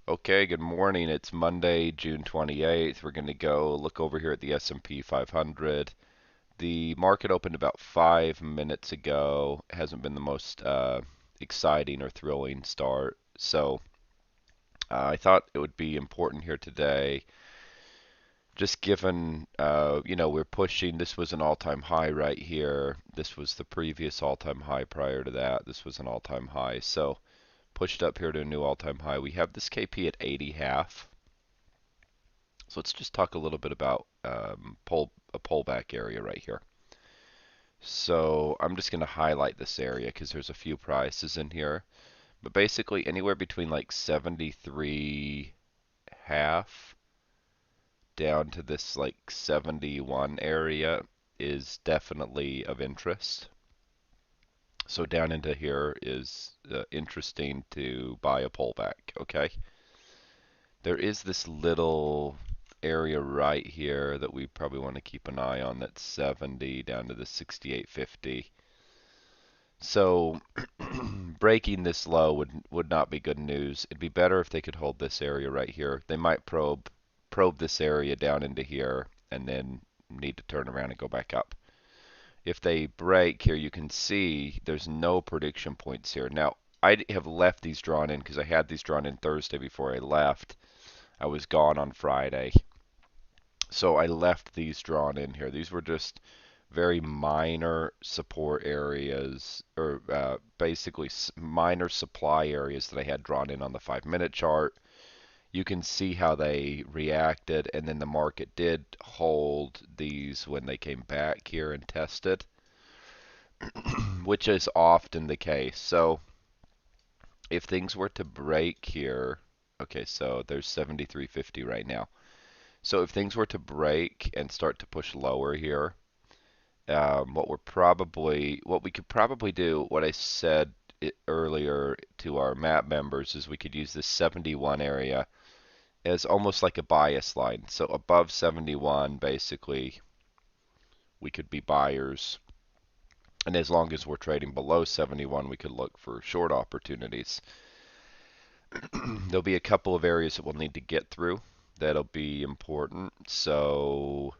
Okay, good morning. It's Monday, June 28th. We're going to go look over here at the S&P 500. The market opened about 5 minutes ago. It hasn't been the most exciting or thrilling start. So I thought it would be important here today, just given, we're pushing. This was an all-time high right here. This was the previous all-time high prior to that. This was an all-time high. So pushed up here to a new all-time high. We have this KP at 80.5. So let's just talk a little bit about a pullback area right here. So I'm just going to highlight this area because there's a few prices in here. But basically anywhere between like 73 half down to this like 71 area is definitely of interest. So down into here is interesting to buy a pullback, okay? There is this little area right here that we probably want to keep an eye on, that's 70 down to the 68.50. So breaking this low would not be good news. It'd be better if they could hold this area right here. They might probe this area down into here and then need to turn around and go back up. If they break here, you can see there's no prediction points here. Now, I have left these drawn in because I had these drawn in Thursday before I left. I was gone on Friday. So I left these drawn in here. These were just very minor support areas, or basically minor supply areas that I had drawn in on the 5 minute chart. You can see how they reacted, and then the market did hold these when they came back here and tested, which is often the case. So if things were to break here, okay, so there's 73.50 right now. So if things were to break and start to push lower here, what we could probably do, what I said earlier to our map members, is we could use this 71 area as almost like a bias line. So above 71, basically, we could be buyers. And as long as we're trading below 71, we could look for short opportunities. There'll be a couple of areas that we'll need to get through that'll be important. So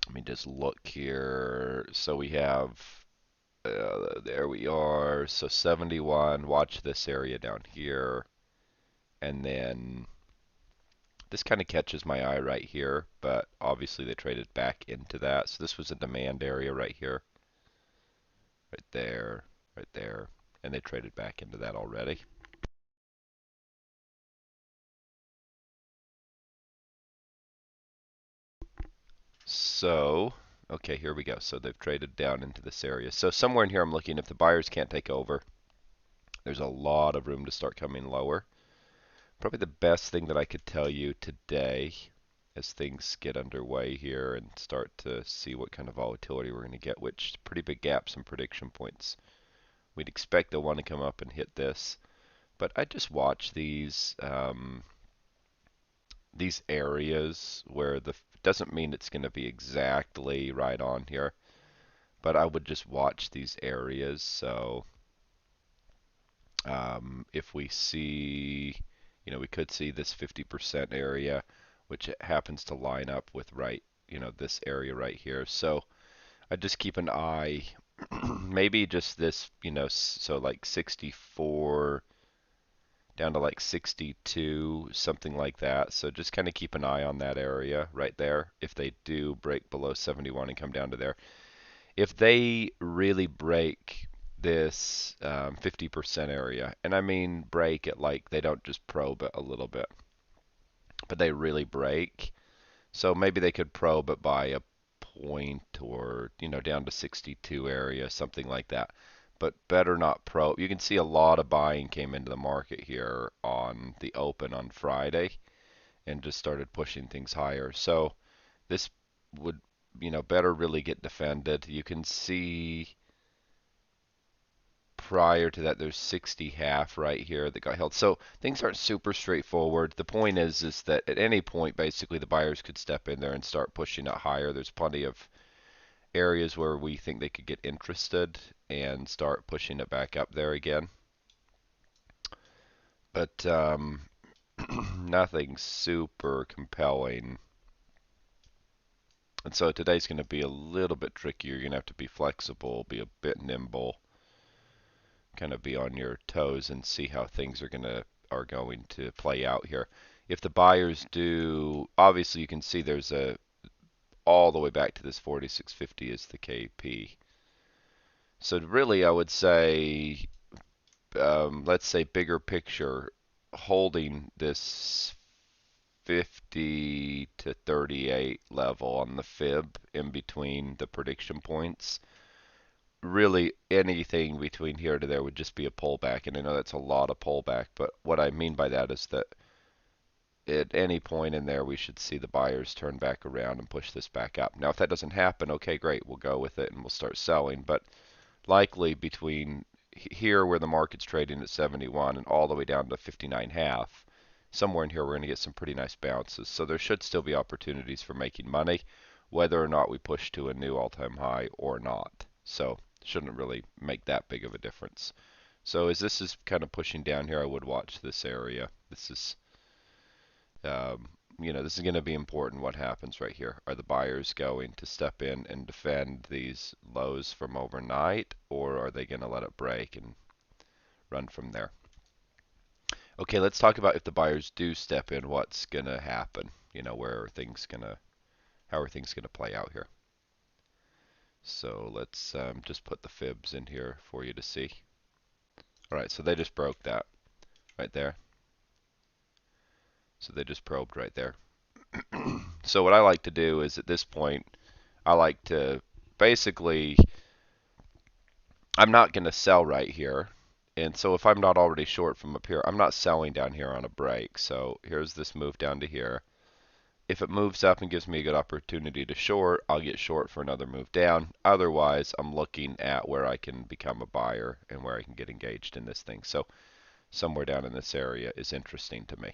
let me just look here. So we have, there we are. So 71, watch this area down here. And then this kind of catches my eye right here, but obviously they traded back into that. So this was a demand area right here, right there, right there. And they traded back into that already. So, okay, here we go. So they've traded down into this area. So somewhere in here I'm looking, if the buyers can't take over, there's a lot of room to start coming lower. Probably the best thing that I could tell you today as things get underway here and start to see what kind of volatility we're going to get, which pretty big gaps and prediction points. We'd expect they'll want to come up and hit this, but I just watch these areas where the doesn't mean it's going to be exactly right on here, but I would just watch these areas. So if we see, we could see this 50% area, which happens to line up with this area right here. So I just keep an eye, maybe just this, so like 64 down to like 62, something like that. So just kind of keep an eye on that area right there. If they do break below 71 and come down to there, if they really break this 50% area, and I mean break it like they don't just probe it a little bit, but they really break. So maybe they could probe it by a point, or down to 62 area, something like that. But better not probe. You can see a lot of buying came into the market here on the open on Friday and just started pushing things higher. So this would, better really get defended. You can see prior to that there's 60 half right here that got held. So things aren't super straightforward. The point is that at any point basically the buyers could step in there and start pushing it higher. There's plenty of areas where we think they could get interested and start pushing it back up there again. but nothing super compelling. And so today's going to be a little bit trickier. You're going to have to be flexible, be a bit nimble, kind of be on your toes and see how things are going to play out here. If the buyers do, obviously you can see there's a all the way back to this 4650 is the KP. So really, I would say, let's say bigger picture, holding this 50 to 38 level on the fib in between the prediction points. Really, anything between here to there would just be a pullback, and I know that's a lot of pullback, but what I mean by that is that at any point in there, we should see the buyers turn back around and push this back up. Now, if that doesn't happen, okay, great, we'll go with it and we'll start selling, but likely between here where the market's trading at 71 and all the way down to 59.5, somewhere in here we're going to get some pretty nice bounces. So there should still be opportunities for making money, whether or not we push to a new all-time high or not. So shouldn't really make that big of a difference. So as this is kind of pushing down here, I would watch this area. This is, um, this is going to be important what happens right here. Are the buyers going to step in and defend these lows from overnight, or are they going to let it break and run from there? Okay, let's talk about if the buyers do step in, what's going to happen. How are things going to play out here? So let's just put the fibs in here for you to see. All right, so they just broke that right there. So they just probed right there. So what I like to do is at this point, I like to basically, I'm not going to sell right here. And so if I'm not already short from up here, I'm not selling down here on a break. So here's this move down to here. If it moves up and gives me a good opportunity to short, I'll get short for another move down. Otherwise, I'm looking at where I can become a buyer and where I can get engaged in this thing. So somewhere down in this area is interesting to me.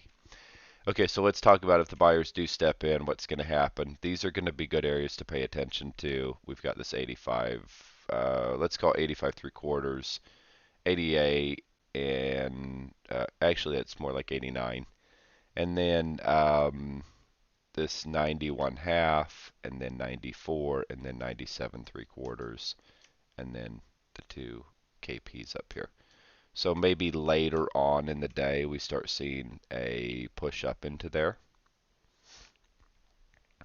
Okay, so let's talk about if the buyers do step in, what's going to happen. These are going to be good areas to pay attention to. We've got this 85, let's call it 85 3/4, 88, and actually it's more like 89. And then this 91.5, and then 94, and then 97 3/4, and then the two KPs up here. So maybe later on in the day we start seeing a push up into there.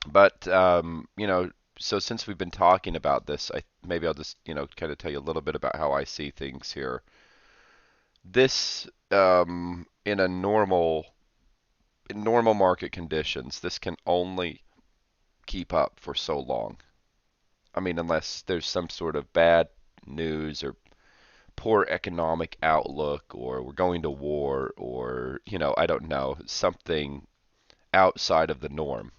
But so since we've been talking about this, maybe I'll just kind of tell you a little bit about how I see things here. This in normal market conditions, this can only keep up for so long. I mean, unless there's some sort of bad news or poor economic outlook, or we're going to war, or, I don't know, something outside of the norm.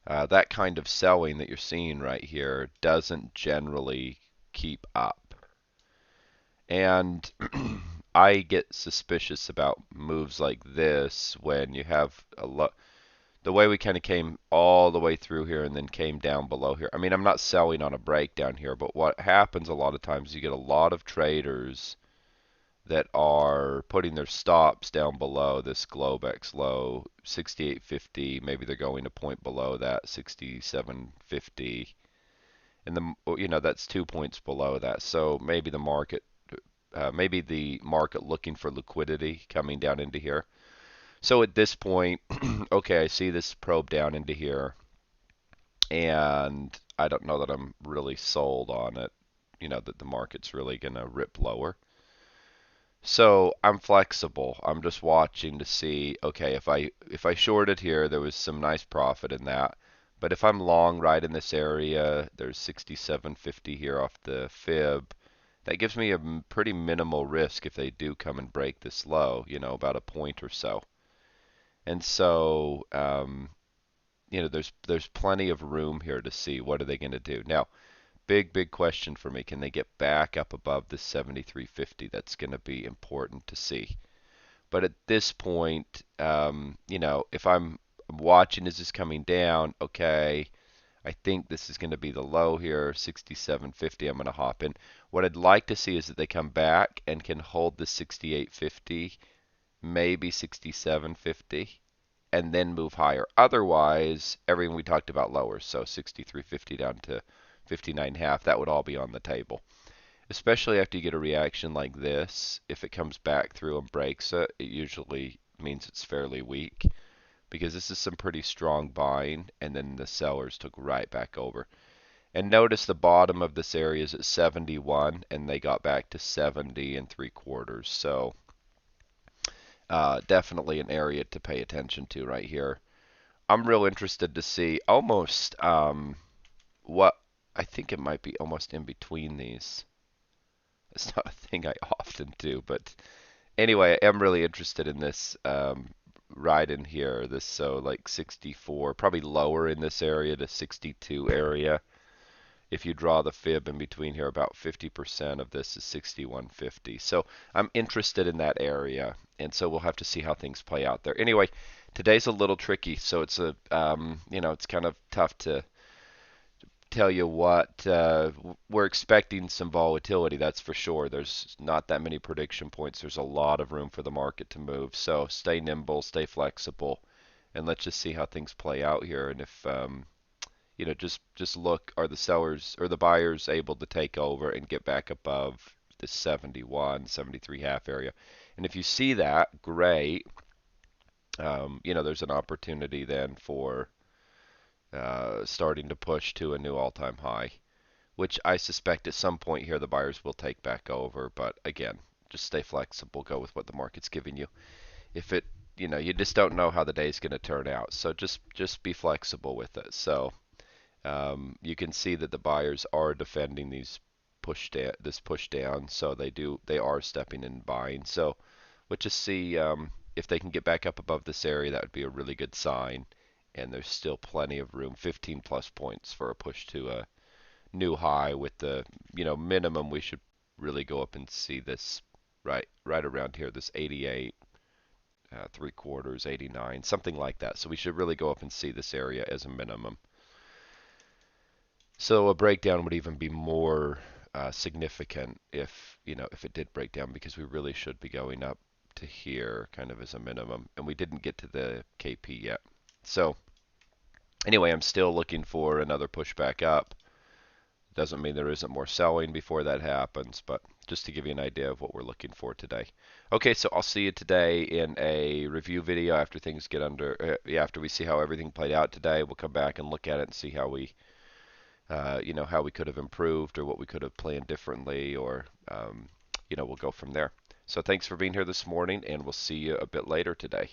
That kind of selling that you're seeing right here doesn't generally keep up. And I get suspicious about moves like this when you have a lot. The way we kind of came all the way through here and then came down below here. I mean, I'm not selling on a breakdown here, but what happens a lot of times, you get a lot of traders that are putting their stops down below this Globex low, 68.50. Maybe they're going a point below that, 67.50. And that's 2 points below that. So maybe the market looking for liquidity coming down into here. So at this point, okay, I see this probe down into here, and I don't know that I'm really sold on it, that the market's really going to rip lower. So I'm flexible. I'm just watching to see, okay, if I shorted here, there was some nice profit in that. But if I'm long right in this area, there's 67.50 here off the fib. That gives me a pretty minimal risk if they do come and break this low, about a point or so. And so, there's plenty of room here to see what are they going to do. Now, big question for me. Can they get back up above the 73.50? That's going to be important to see. But at this point, if I'm watching, is this coming down? Okay, I think this is going to be the low here, 67.50. I'm going to hop in. What I'd like to see is that they come back and can hold the 68.50, maybe 67.50, and then move higher. Otherwise, everything we talked about lower, so 63.50 down to 59.5, that would all be on the table. Especially after you get a reaction like this, if it comes back through and breaks it, it usually means it's fairly weak because this is some pretty strong buying, and then the sellers took right back over. And notice the bottom of this area is at 71, and they got back to 70 and 3/4. So definitely an area to pay attention to right here. I'm real interested to see almost what I think it might be almost in between these. It's not a thing I often do, but anyway, I am really interested in this right in here. This so like 64, probably lower in this area to 62 area. If you draw the fib in between here, about 50% of this is 61.50. So I'm interested in that area, and so we'll have to see how things play out there. Anyway, today's a little tricky, so it's a it's kind of tough to tell you what we're expecting some volatility, that's for sure. There's not that many prediction points. There's a lot of room for the market to move. So stay nimble, stay flexible, and let's just see how things play out here. And if just look, are the sellers or the buyers able to take over and get back above the 71, 73 half area? And if you see that, great. There's an opportunity then for starting to push to a new all-time high, which I suspect at some point here the buyers will take back over. But again, just stay flexible, go with what the market's giving you. If it, you just don't know how the day's going to turn out, so just be flexible with it. So you can see that the buyers are defending this push down, so they are stepping in and buying. So let's just see if they can get back up above this area. That would be a really good sign. And there's still plenty of room, 15 plus points for a push to a new high. With the minimum, we should really go up and see this right around here, this 88, 3/4, 89, something like that. So we should really go up and see this area as a minimum. So a breakdown would even be more significant if it did break down, because we really should be going up to here kind of as a minimum, and we didn't get to the KP yet. So anyway, I'm still looking for another pushback up. Doesn't mean there isn't more selling before that happens, but just to give you an idea of what we're looking for today. Okay, so I'll see you today in a review video after things get after we see how everything played out today. We'll come back and look at it and see how we how we could have improved or what we could have planned differently, or we'll go from there. So thanks for being here this morning, and we'll see you a bit later today.